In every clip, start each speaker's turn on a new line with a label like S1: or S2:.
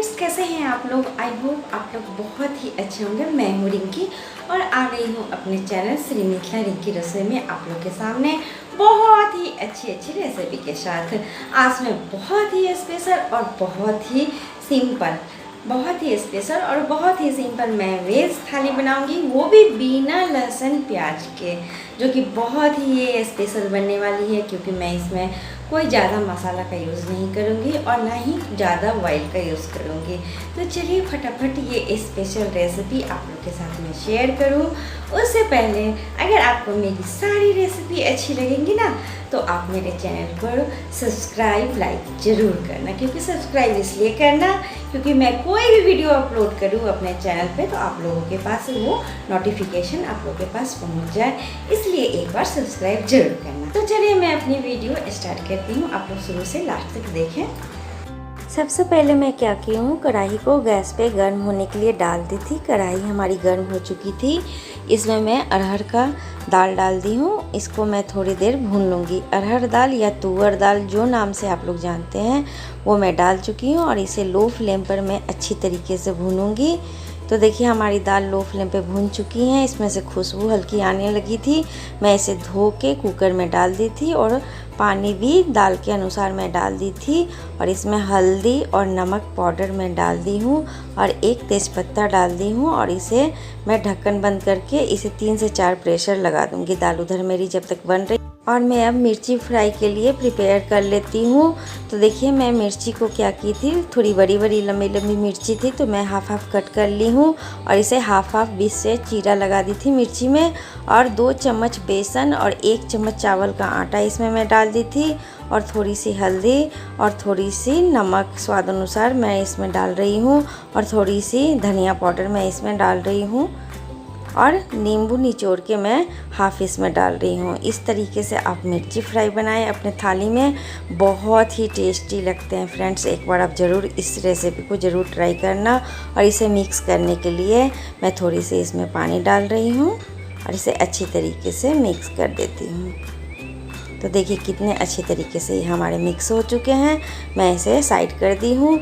S1: Friends, कैसे हैं आप लोग। आई होप आप लोग बहुत ही अच्छे होंगे। मैं हूँ रिंकी और आ गई हूँ अपने चैनल श्री मिथिला रिंकी रसोई में आप लोग के सामने बहुत ही अच्छी रेसिपी के साथ। आज मैं बहुत ही स्पेशल और बहुत ही सिंपल मैं वेज थाली बनाऊंगी, वो भी बिना लहसुन प्याज के, जो कि बहुत ही ये स्पेशल बनने वाली है क्योंकि मैं इसमें कोई ज़्यादा मसाला का यूज़ नहीं करूँगी और ना ही ज़्यादा ऑयल का यूज़ करूँगी। तो चलिए फटाफट ये स्पेशल रेसिपी आप लोग के साथ में शेयर करूँ। उससे पहले अगर आपको मेरी सारी रेसिपी अच्छी लगेंगी ना, तो आप मेरे चैनल पर सब्सक्राइब लाइक ज़रूर करना, क्योंकि सब्सक्राइब इसलिए करना क्योंकि मैं कोई भी वीडियो अपलोड करूँ अपने चैनल पे तो आप लोगों के पास वो नोटिफिकेशन आप लोगों के पास पहुँच जाए, इसलिए एक बार सब्सक्राइब जरूर करना। तो चलिए मैं अपनी वीडियो स्टार्ट करती हूँ, आप लोग शुरू से लास्ट तक देखें। सबसे पहले मैं क्या की हूँ, कढ़ाई को गैस पे गर्म होने के लिए डाल दी थी। कढ़ाई हमारी गर्म हो चुकी थी। इसमें मैं अरहर का दाल डाल दी हूँ। इसको मैं थोड़ी देर भून लूँगी। अरहर दाल या तुअर दाल, जो नाम से आप लोग जानते हैं, वो मैं डाल चुकी हूँ और इसे लो फ्लेम पर मैं अच्छी तरीके से भूनूँगी। तो देखिए हमारी दाल लो फ्लेम पे भून चुकी है। इसमें से खुशबू हल्की आने लगी थी। मैं इसे धो के कुकर में डाल दी थी और पानी भी दाल के अनुसार मैं डाल दी थी और इसमें हल्दी और नमक पाउडर मैं डाल दी हूँ और एक तेज़पत्ता डाल दी हूँ और इसे मैं ढक्कन बंद करके इसे 3 से 4 प्रेशर लगा दूँगी दाल उधर मेरी जब तक बन रही। और मैं अब मिर्ची फ्राई के लिए प्रिपेयर कर लेती हूँ। तो देखिए मैं मिर्ची को क्या की थी, थोड़ी बड़ी लंबी मिर्ची थी तो मैं हाफ कट कर ली हूँ और इसे हाफ बीच से चीरा लगा दी थी मिर्ची में। और 2 चम्मच बेसन और 1 चम्मच चावल का आटा इसमें मैं डाल दी थी और थोड़ी सी हल्दी और थोड़ी सी नमक स्वाद अनुसार मैं इसमें डाल रही हूँ और थोड़ी सी धनिया पाउडर मैं इसमें डाल रही हूँ और नींबू निचोड़ के मैं हाफ इसमें डाल रही हूँ। इस तरीके से आप मिर्ची फ्राई बनाएं अपने थाली में, बहुत ही टेस्टी लगते हैं फ्रेंड्स। एक बार आप ज़रूर इस रेसिपी को ज़रूर ट्राई करना। और इसे मिक्स करने के लिए मैं थोड़ी सी इसमें पानी डाल रही हूँ और इसे अच्छी तरीके से मिक्स कर देती हूँ। तो देखिए कितने अच्छे तरीके से ये हमारे मिक्स हो चुके हैं। मैं इसे साइड कर दी हूँ।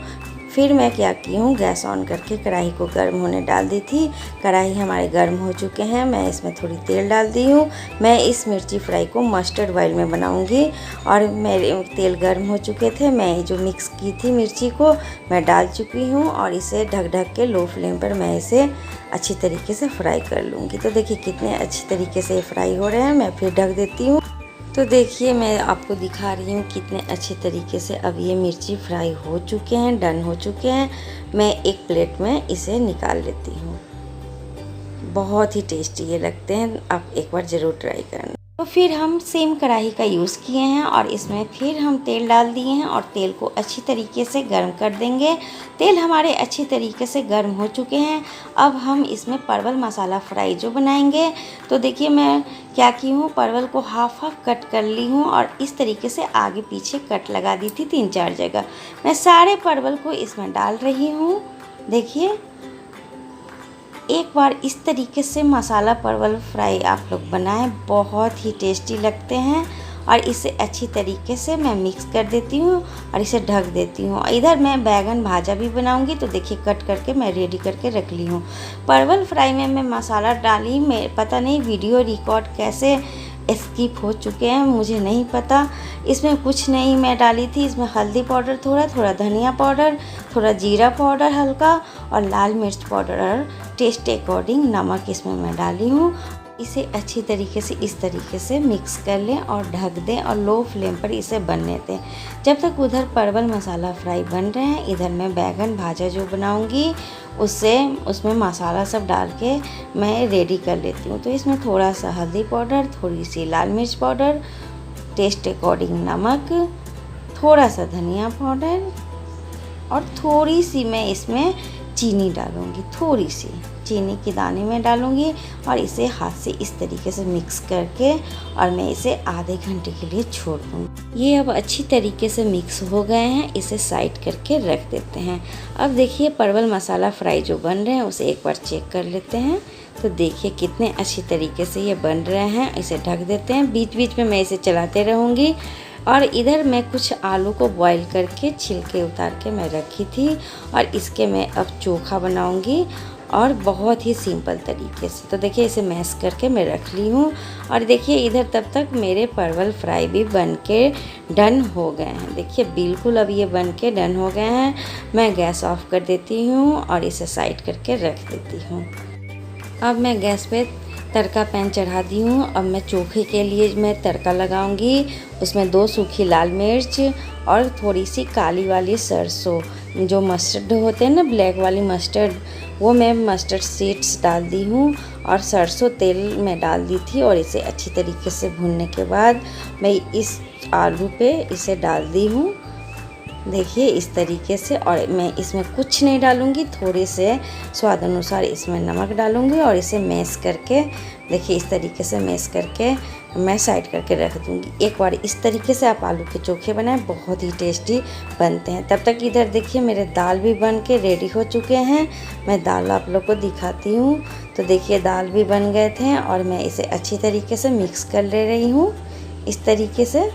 S1: फिर मैं क्या की हूँ, गैस ऑन करके कढ़ाई को गर्म होने डाल दी थी। कढ़ाई हमारे गर्म हो चुके हैं। मैं इसमें थोड़ी तेल डाल दी हूँ। मैं इस मिर्ची फ्राई को मस्टर्ड ऑयल में बनाऊँगी और मेरे तेल गर्म हो चुके थे। मैं जो मिक्स की थी मिर्ची को मैं डाल चुकी हूँ और इसे ढक के लो फ्लेम पर मैं इसे अच्छी तरीके से फ्राई कर लूँगी। तो देखिए कितने अच्छी तरीके से फ्राई हो रहे हैं। मैं फिर ढक देती हूँ। तो देखिए मैं आपको दिखा रही हूँ कितने अच्छे तरीके से अब ये मिर्ची फ्राई हो चुके हैं, डन हो चुके हैं। मैं एक प्लेट में इसे निकाल लेती हूँ। बहुत ही टेस्टी ये लगते हैं, आप एक बार ज़रूर ट्राई करना। तो फिर हम सेम कढ़ाई का यूज़ किए हैं और इसमें फिर हम तेल डाल दिए हैं और तेल को अच्छी तरीके से गर्म कर देंगे। तेल हमारे अच्छी तरीके से गर्म हो चुके हैं। अब हम इसमें परवल मसाला फ्राई जो बनाएंगे। तो देखिए मैं क्या की हूँ, परवल को हाफ कट कर ली हूँ और इस तरीके से आगे पीछे कट लगा दी थी 3-4 जगह। मैं सारे परवल को इसमें डाल रही हूँ। देखिए एक बार इस तरीके से मसाला परवल फ्राई आप लोग बनाएं, बहुत ही टेस्टी लगते हैं। और इसे अच्छी तरीके से मैं मिक्स कर देती हूँ और इसे ढक देती हूँ। इधर मैं बैगन भाजा भी बनाऊँगी, तो देखिए कट करके मैं रेडी करके रख ली हूँ। परवल फ्राई में मैं मसाला डाली, मैं पता नहीं वीडियो रिकॉर्ड कैसे स्किप हो चुके हैं, मुझे नहीं पता। इसमें कुछ नहीं मैं डाली थी। इसमें हल्दी पाउडर थोड़ा धनिया पाउडर, थोड़ा जीरा पाउडर हल्का और लाल मिर्च पाउडर और टेस्ट अकॉर्डिंग नमक इसमें मैं डाली हूँ। इसे अच्छी तरीके से इस तरीके से मिक्स कर लें और ढक दें और लो फ्लेम पर इसे बनने दें। जब तक उधर परवल मसाला फ्राई बन रहे हैं, इधर मैं बैगन भाजा जो बनाऊंगी उसमें मसाला सब डाल के मैं रेडी कर लेती हूँ। तो इसमें थोड़ा सा हल्दी पाउडर, थोड़ी सी लाल मिर्च पाउडर, टेस्ट अकॉर्डिंग नमक, थोड़ा सा धनिया पाउडर और थोड़ी सी मैं इसमें चीनी डालूँगी। थोड़ी सी चीनी के दाने में डालूँगी और इसे हाथ से इस तरीके से मिक्स करके और मैं इसे आधे घंटे के लिए छोड़ दूँगी। ये अब अच्छी तरीके से मिक्स हो गए हैं, इसे साइड करके रख देते हैं। अब देखिए परवल मसाला फ्राई जो बन रहे हैं उसे एक बार चेक कर लेते हैं। तो देखिए कितने अच्छी तरीके से ये बन रहे हैं। इसे ढक देते हैं। बीच बीच में मैं इसे चलाते रहूँगी। और इधर मैं कुछ आलू को बॉईल करके छिलके उतार के मैं रखी थी और इसके मैं अब चोखा बनाऊंगी और बहुत ही सिंपल तरीके से। तो देखिए इसे मैश करके मैं रख ली हूँ और देखिए इधर तब तक मेरे परवल फ्राई भी बन के डन हो गए हैं। देखिए बिल्कुल अब ये बन के डन हो गए हैं। मैं गैस ऑफ कर देती हूँ और इसे साइड करके रख देती हूँ। अब मैं गैस पे तड़का पैन चढ़ा दी हूँ। अब मैं चोखे के लिए मैं तड़का लगाऊंगी। उसमें 2 सूखी लाल मिर्च और थोड़ी सी काली वाली सरसों, जो मस्टर्ड होते हैं ना, ब्लैक वाली मस्टर्ड, वो मैं मस्टर्ड सीड्स डाल दी हूँ और सरसों तेल में डाल दी थी। और इसे अच्छी तरीके से भूनने के बाद मैं इस आलू पे इसे डाल दी हूँ। देखिए इस तरीके से। और मैं इसमें कुछ नहीं डालूँगी, थोड़े से स्वाद अनुसार इसमें नमक डालूँगी और इसे मैश करके, देखिए इस तरीके से मैश करके मैं साइड करके रख दूँगी। एक बार इस तरीके से आप आलू के चोखे बनाएं, बहुत ही टेस्टी बनते हैं। तब तक इधर देखिए मेरे दाल भी बन के रेडी हो चुके हैं। मैं दाल आप लोग को दिखाती हूँ। तो देखिए दाल भी बन गए थे और मैं इसे अच्छी तरीके से मिक्स कर ले रही हूँ इस तरीके से।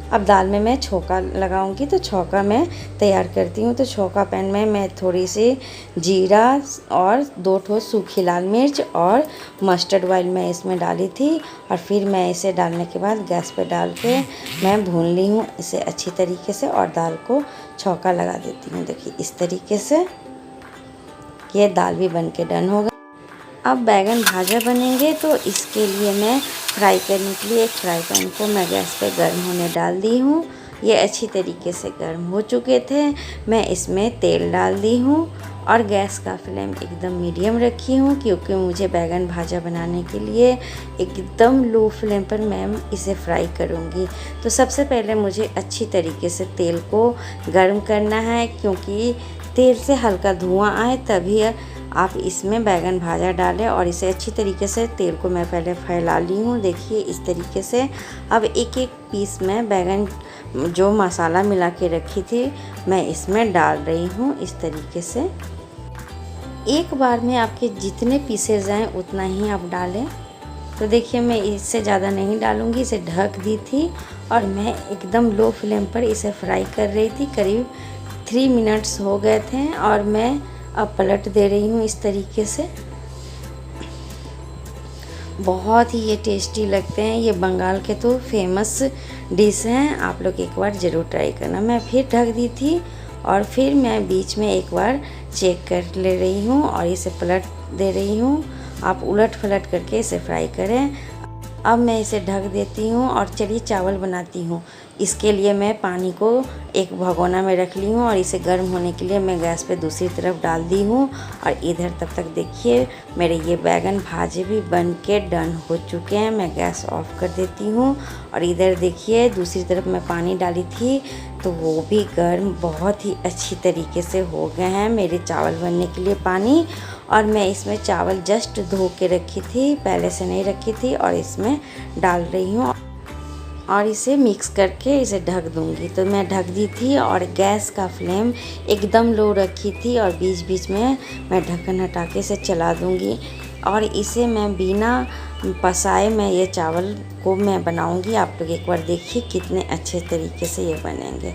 S1: अब दाल में मैं छौंका लगाऊंगी, तो छौंका मैं तैयार करती हूँ। तो छौंका पैन में मैं थोड़ी सी जीरा और 2 ठो सूखी लाल मिर्च और मस्टर्ड ऑयल मैं इसमें डाली थी और फिर मैं इसे डालने के बाद गैस पे डाल के मैं भून ली हूँ इसे अच्छी तरीके से और दाल को छौंका लगा देती हूँ। देखिए इस तरीके से ये दाल भी बन के डन हो गई। अब बैगन भाजा बनेंगे, तो इसके लिए मैं फ्राई करने के लिए एक फ्राई पैन को मैं गैस पे गर्म होने डाल दी हूँ। ये अच्छी तरीके से गर्म हो चुके थे। मैं इसमें तेल डाल दी हूँ और गैस का फ्लेम एकदम मीडियम रखी हूँ, क्योंकि मुझे बैगन भाजा बनाने के लिए एकदम लो फ्लेम पर मैं इसे फ्राई करूँगी। तो सबसे पहले मुझे अच्छी तरीके से तेल को गर्म करना है, क्योंकि तेल से हल्का धुआं आए तभी आप इसमें बैगन भाजा डालें। और इसे अच्छी तरीके से तेल को मैं पहले फैला ली हूँ। देखिए इस तरीके से। अब एक एक पीस में बैगन जो मसाला मिला के रखी थी मैं इसमें डाल रही हूँ इस तरीके से। एक बार में आपके जितने पीसेज आएँ उतना ही आप डालें। तो देखिए मैं इससे ज़्यादा नहीं डालूँगी, इसे ढक दी थी और मैं एकदम लो फ्लेम पर इसे फ्राई कर रही थी। करीब 3 मिनट्स हो गए थे और मैं अब पलट दे रही हूँ इस तरीके से। बहुत ही ये टेस्टी लगते हैं। ये बंगाल के तो फेमस डिश हैं, आप लोग एक बार ज़रूर ट्राई करना। मैं फिर ढक दी थी और फिर मैं बीच में एक बार चेक कर ले रही हूँ और इसे पलट दे रही हूँ। आप उलट पलट करके इसे फ्राई करें। अब मैं इसे ढक देती हूँ और चलिए चावल बनाती हूँ। इसके लिए मैं पानी को एक भगोना में रख ली हूँ और इसे गर्म होने के लिए मैं गैस पे दूसरी तरफ डाल दी हूँ। और इधर तब तक देखिए मेरे ये बैगन भाजे भी बन के डन हो चुके हैं। मैं गैस ऑफ कर देती हूँ और इधर देखिए दूसरी तरफ मैं पानी डाली थी तो वो भी गर्म बहुत ही अच्छी तरीके से हो गए हैं मेरे चावल बनने के लिए पानी। और मैं इसमें चावल जस्ट धो के रखी थी, पहले से नहीं रखी थी, और इसमें डाल रही हूँ और इसे मिक्स करके इसे ढक दूँगी। तो मैं ढक दी थी और गैस का फ्लेम एकदम लो रखी थी और बीच बीच में मैं ढक्कन हटा के इसे चला दूँगी। और इसे मैं बिना पसाए मैं ये चावल को मैं बनाऊंगी। आप लोग एक बार देखिए कितने अच्छे तरीके से ये बनेंगे।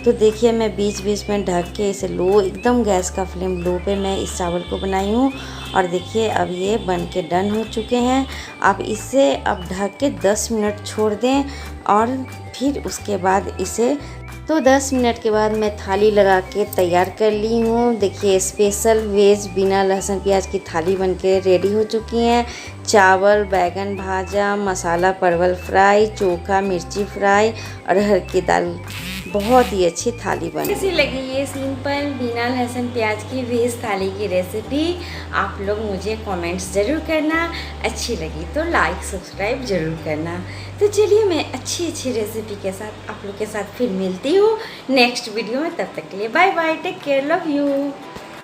S1: तो देखिए मैं बीच बीच में ढक के इसे लो, एकदम गैस का फ्लेम लो पे मैं इस चावल को बनाई हूँ। और देखिए अब ये बन के डन हो चुके हैं। आप इसे अब ढक के 10 मिनट छोड़ दें और फिर उसके बाद इसे 10 मिनट के बाद मैं थाली लगा के तैयार कर ली हूँ। देखिए स्पेशल वेज बिना लहसुन प्याज की थाली बनके रेडी हो चुकी हैं। चावल, बैगन भाजा, मसाला परवल फ्राई, चोखा मिर्ची फ्राई, अरहर की दाल, बहुत ही अच्छी थाली बनी। कैसी लगी ये सिंपल बिना लहसुन प्याज की वेज थाली की रेसिपी? आप लोग मुझे कमेंट्स ज़रूर करना। अच्छी लगी तो लाइक सब्सक्राइब ज़रूर करना। तो चलिए मैं अच्छी रेसिपी के साथ आप लोग के साथ फिर मिलती हूँ नेक्स्ट वीडियो में। तब तक के लिए bye bye, take care, love you.